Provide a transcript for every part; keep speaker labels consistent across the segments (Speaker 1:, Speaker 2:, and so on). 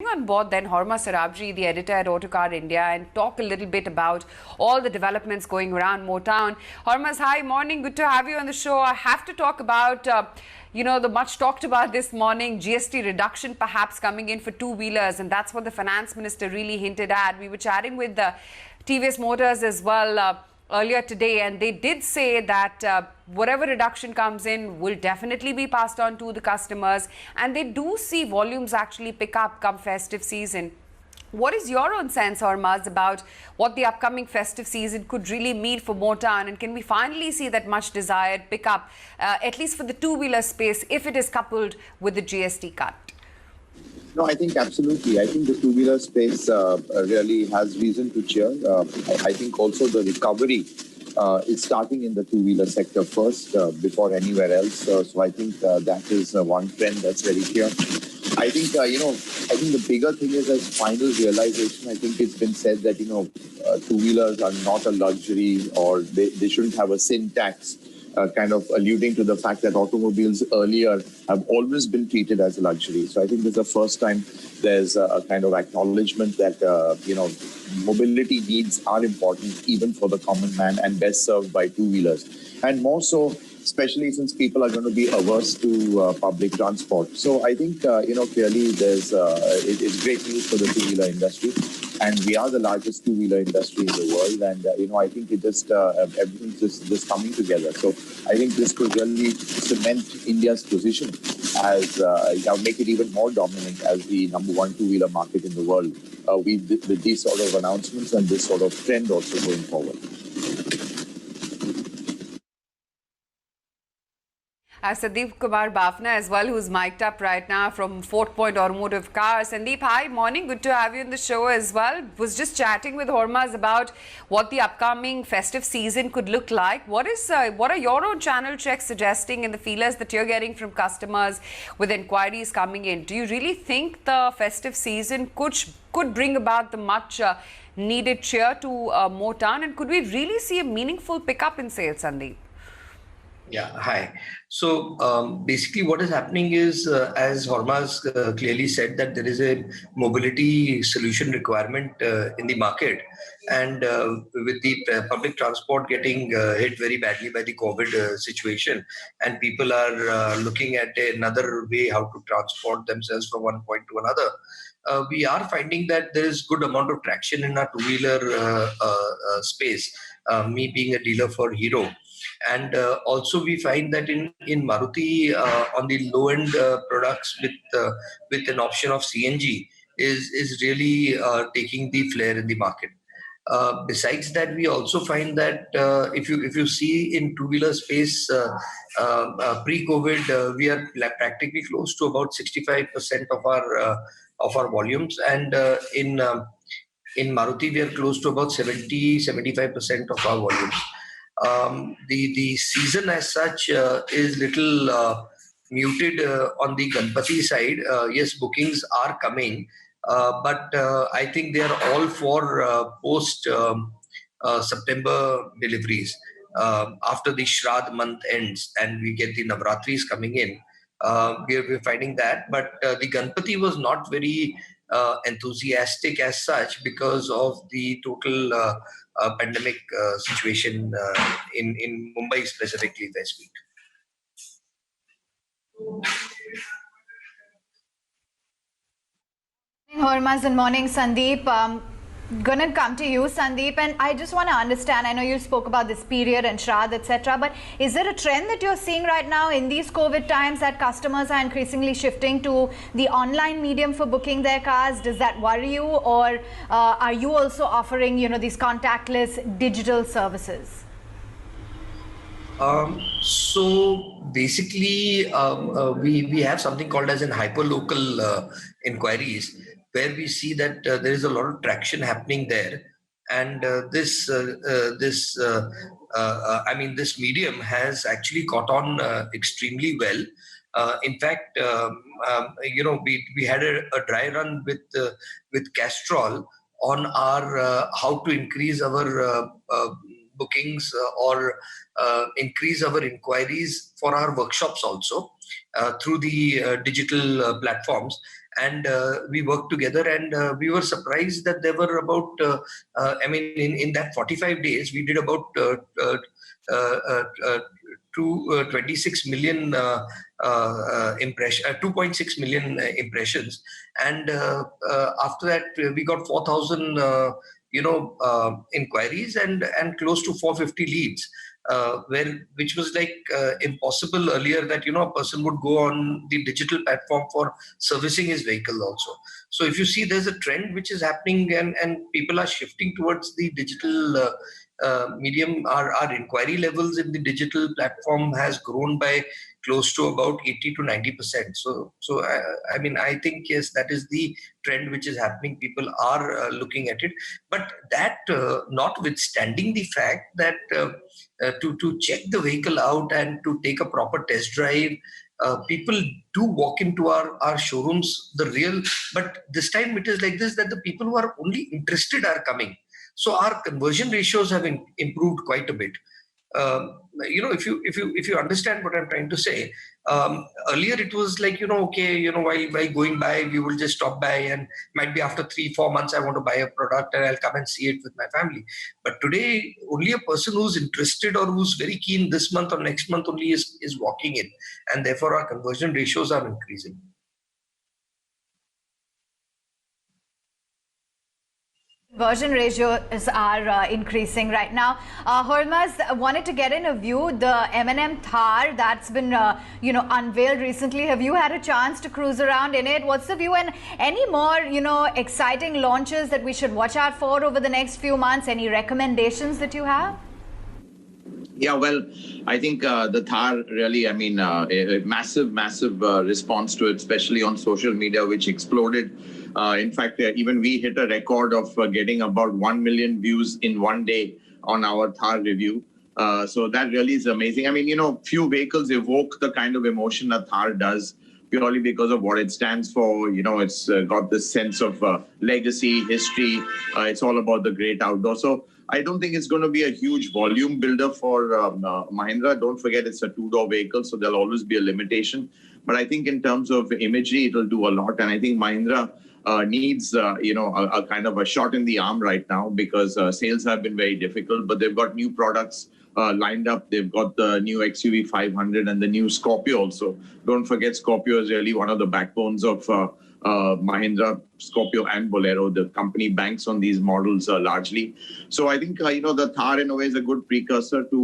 Speaker 1: On board then Hormazd Sorabjee, the editor at Autocar India, and talk a little bit about all the developments going around Motown. Hormazd, hi, morning. Good to have you on the show. I have to talk about, the much talked about this morning, GST reduction perhaps coming in for two-wheelers, and that's what the finance minister really hinted at. We were chatting with the TVS Motors as well earlier today, and they did say that whatever reduction comes in will definitely be passed on to the customers, and they do see volumes actually pick up come festive season. What is your own sense, Hormazd, about what the upcoming festive season could really mean for Motown, and can we finally see that much desired pickup, at least for the two-wheeler space, if it is coupled with the GST cut?
Speaker 2: No, I think absolutely. I think the two-wheeler space really has reason to cheer. I think also the recovery is starting in the two-wheeler sector first before anywhere else. So I think that is one trend that's very clear. I think, I think the bigger thing is as final realization. I think it's been said that, two-wheelers are not a luxury, or they shouldn't have a sin tax. Kind of alluding to the fact that automobiles earlier have always been treated as a luxury. So I think this is the first time there's a kind of acknowledgement that, mobility needs are important even for the common man and best served by two-wheelers. And more so, especially since people are going to be averse to public transport. So I think, clearly there's it's great news for the two-wheeler industry. And we are the largest two-wheeler industry in the world. And, I think it just, everything's just coming together. So I think this could really cement India's position as, make it even more dominant as the #1 two-wheeler market in the world with these sort of announcements and this sort of trend also going forward.
Speaker 1: Sundeep Kumar Bafna as well, who's mic'd up right now from Fortpoint Automotive Cars. Sundeep, hi, morning. Good to have you in the show as well. Was just chatting with Hormazd about what the upcoming festive season could look like. What are your own channel checks suggesting in the feelers that you're getting from customers with inquiries coming in? Do you really think the festive season could bring about the much needed cheer to Motown, and could we really see a meaningful pickup in sales, Sundeep?
Speaker 3: Yeah, hi. So basically what is happening is, as Hormazd clearly said, that there is a mobility solution requirement in the market. And with the public transport getting hit very badly by the COVID situation, and people are looking at another way how to transport themselves from one point to another, we are finding that there is good amount of traction in our two-wheeler space, me being a dealer for Hero. And also we find that in Maruti, on the low-end products with an option of CNG is really taking the flare in the market. Besides that, we also find that if you see in two-wheeler space, pre-COVID, we are practically close to about 65% of our volumes, and in Maruti we are close to about 70-75% of our volumes. The season as such is little muted on the Ganpati side. Yes, bookings are coming, but I think they are all for post September deliveries. After the Shraddh month ends and we get the Navratris coming in, we're finding that. But the Ganpati was not very enthusiastic as such because of the total pandemic situation in Mumbai specifically this week.
Speaker 4: Hormazd, and morning, Sundeep. Gonna come to you, Sundeep, and I just want to understand, I know you spoke about this period and Shraddh, etc., but is there a trend that you're seeing right now in these COVID times that customers are increasingly shifting to the online medium for booking their cars? Does that worry you, or are you also offering, these contactless digital services?
Speaker 3: So basically, we have something called as in hyperlocal inquiries, where we see that there is a lot of traction happening there, and this medium has actually caught on extremely well. In fact, we had a dry run with Castrol on our how to increase our bookings or increase our inquiries for our workshops also through the digital platforms. and we worked together, and we were surprised that there were about, in that 45 days, we did about uh, uh, 26 million 2.6 million impressions, and after that we got 4,000 inquiries and close to 450 leads, which was like impossible earlier, that a person would go on the digital platform for servicing his vehicle also. So if you see, there's a trend which is happening, and people are shifting towards the digital medium. Our inquiry levels in the digital platform has grown by close to about 80 to 90%. So I think, yes, that is the trend which is happening. People are looking at it, but that notwithstanding the fact that to check the vehicle out and to take a proper test drive, people do walk into our showrooms, but this time it is like this, that the people who are only interested are coming. So our conversion ratios have improved quite a bit. If you understand what I'm trying to say, earlier it was like, okay, while going by, we will just stop by, and might be after 3-4 months I want to buy a product and I'll come and see it with my family. But today, only a person who's interested or who's very keen this month or next month only is walking in, and therefore our conversion ratios are increasing.
Speaker 4: Conversion ratios are increasing right now. Hormazd, wanted to get in a view, the M&M Thar that's been unveiled recently. Have you had a chance to cruise around in it? What's the view, and any more exciting launches that we should watch out for over the next few months? Any recommendations that you have?
Speaker 2: Yeah, well, I think the Thar really, a massive response to it, especially on social media, which exploded. In fact, even we hit a record of getting about 1 million views in one day on our Thar review. So that really is amazing. Few vehicles evoke the kind of emotion that Thar does, purely because of what it stands for. It's got this sense of legacy, history. It's all about the great outdoor. So I don't think it's going to be a huge volume builder for Mahindra. Don't forget, it's a two-door vehicle, so there'll always be a limitation. But I think in terms of imagery, it'll do a lot. And I think Mahindra needs, a kind of a shot in the arm right now, because sales have been very difficult. But they've got new products lined up. They've got the new XUV 500 and the new Scorpio also. Don't forget, Scorpio is really one of the backbones of Mahindra, Scorpio and Bolero. The company banks on these models largely. So I think, the Thar in a way is a good precursor to,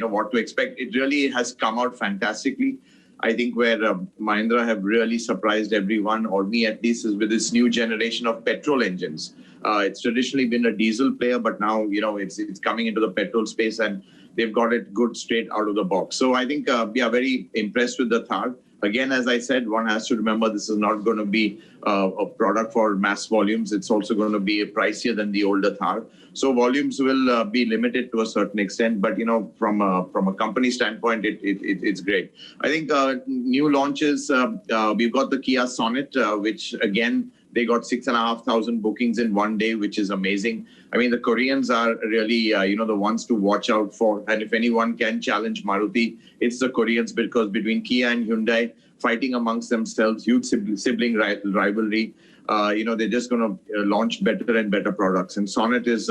Speaker 2: what to expect. It really has come out fantastically. I think where Mahindra have really surprised everyone, or me at least, is with this new generation of petrol engines. It's traditionally been a diesel player, but now, it's coming into the petrol space, and they've got it good straight out of the box. So I think, very impressed with the Thar. Again, as I said, one has to remember this is not going to be a product for mass volumes. It's also going to be pricier than the older Thar. So volumes will be limited to a certain extent. But, from a company standpoint, it's great. I think new launches, we've got the Kia Sonet, which, again, they got 6,500 bookings in one day, which is amazing. The Koreans are really, the ones to watch out for. And if anyone can challenge Maruti, it's the Koreans, because between Kia and Hyundai fighting amongst themselves, huge sibling rivalry, they're just going to launch better and better products. And Sonet is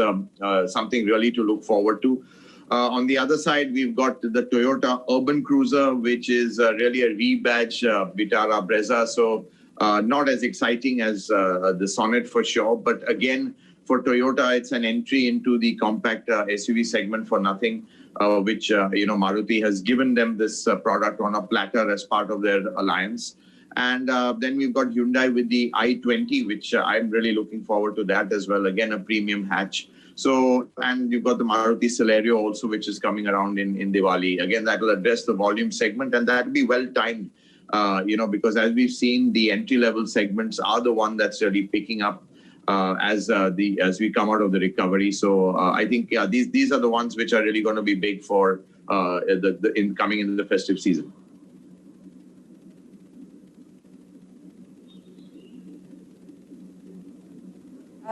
Speaker 2: something really to look forward to. On the other side, we've got the Toyota Urban Cruiser, which is really a rebadge Vitara Brezza. So not as exciting as the Sonet for sure. But again, for Toyota, it's an entry into the compact SUV segment for nothing, which, Maruti has given them this product on a platter as part of their alliance. And then we've got Hyundai with the i20, which I'm really looking forward to that as well. Again, a premium hatch. So, and you've got the Maruti Celerio also, which is coming around in Diwali. Again, that will address the volume segment, and that will be well timed, because as we've seen, the entry-level segments are the one that's really picking up as we come out of the recovery. So I think these are the ones which are really going to be big for coming into the festive season.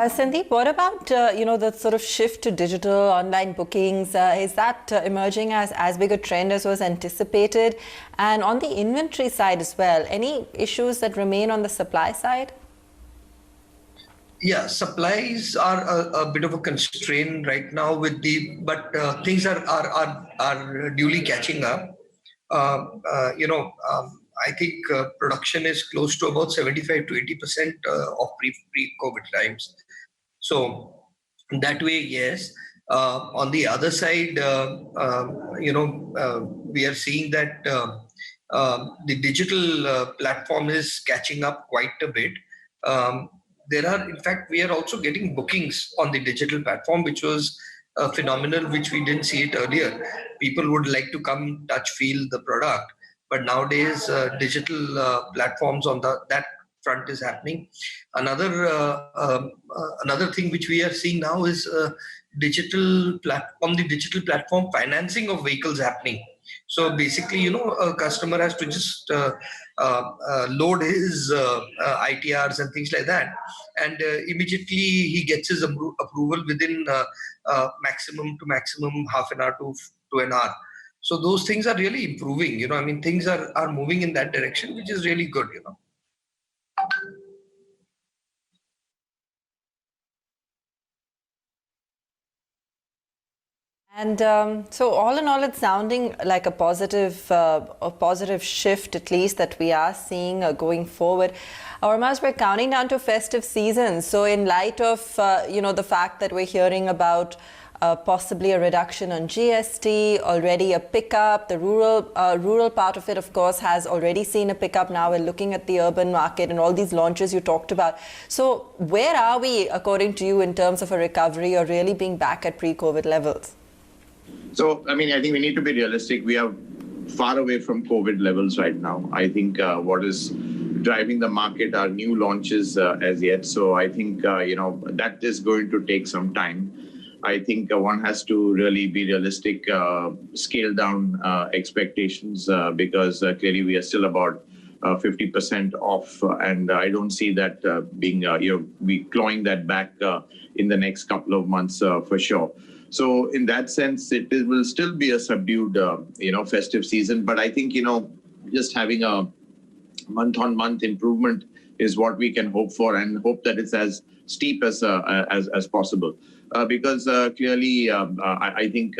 Speaker 5: Sandeep, what about the sort of shift to digital online bookings? Is that emerging as big a trend as was anticipated? And on the inventory side as well, any issues that remain on the supply side?
Speaker 3: Yeah, supplies are a bit of a constraint right now but things are duly catching up. I think production is close to about 75 to 80% of pre-COVID times. So that way, yes. On the other side, we are seeing that the digital platform is catching up quite a bit. In fact, we are also getting bookings on the digital platform, which was phenomenal, which we didn't see it earlier. People would like to come, touch, feel the product, but nowadays digital platforms on that front is happening. Another thing which we are seeing now is on the digital platform financing of vehicles happening. So basically, a customer has to just load his ITRs and things like that, and immediately he gets his approval within maximum half an hour to an hour. So those things are really improving. Things are moving in that direction, which is really good.
Speaker 5: And so all in all, it's sounding like a positive shift, at least, that we are seeing going forward. Hormazd, we're counting down to festive season. So in light of, the fact that we're hearing about possibly a reduction on GST, already a pickup, the rural part of it, of course, has already seen a pickup. Now we're looking at the urban market and all these launches you talked about. So where are we, according to you, in terms of a recovery or really being back at pre-COVID levels?
Speaker 2: So, I think we need to be realistic. We are far away from COVID levels right now. I think what is driving the market are new launches as yet. So I think, that is going to take some time. I think one has to really be realistic, scale down expectations because clearly we are still about 50% off. And I don't see that we clawing that back in the next couple of months for sure. So in that sense, it will still be a subdued, festive season. But I think, just having a month-on-month improvement is what we can hope for, and hope that it's as steep as possible. Because clearly, I think,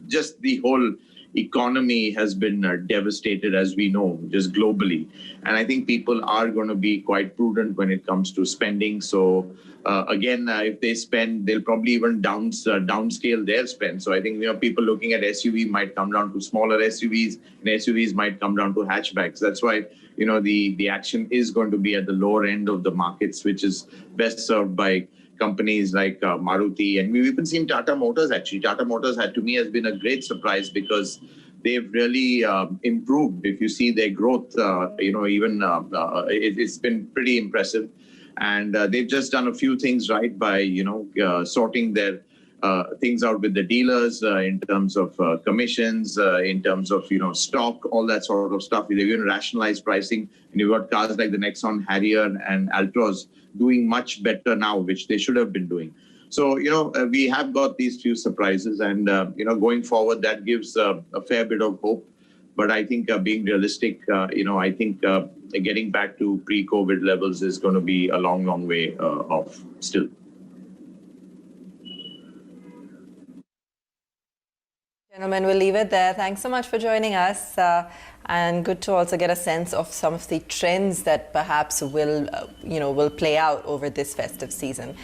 Speaker 2: just the whole economy has been devastated, as we know, just globally. And I think people are going to be quite prudent when it comes to spending. So again, if they spend, they'll probably even downscale their spend. So I think, people looking at SUV might come down to smaller SUVs, and SUVs might come down to hatchbacks. That's why, the action is going to be at the lower end of the markets, which is best served by companies like Maruti. And we've even seen Tata Motors, actually. Tata Motors, to me, has been a great surprise because they've really improved. If you see their growth, it's been pretty impressive. And they've just done a few things right by, sorting their things out with the dealers in terms of commissions, in terms of, stock, all that sort of stuff. They've even rationalized pricing. And you've got cars like the Nexon Harrier and Altroz doing much better now, which they should have been doing. So, we have got these few surprises. And, going forward, that gives a fair bit of hope. But I think being realistic, I think getting back to pre-COVID levels is going to be a long, long way off still.
Speaker 5: Gentlemen, we'll leave it there. Thanks so much for joining us. And good to also get a sense of some of the trends that perhaps will play out over this festive season.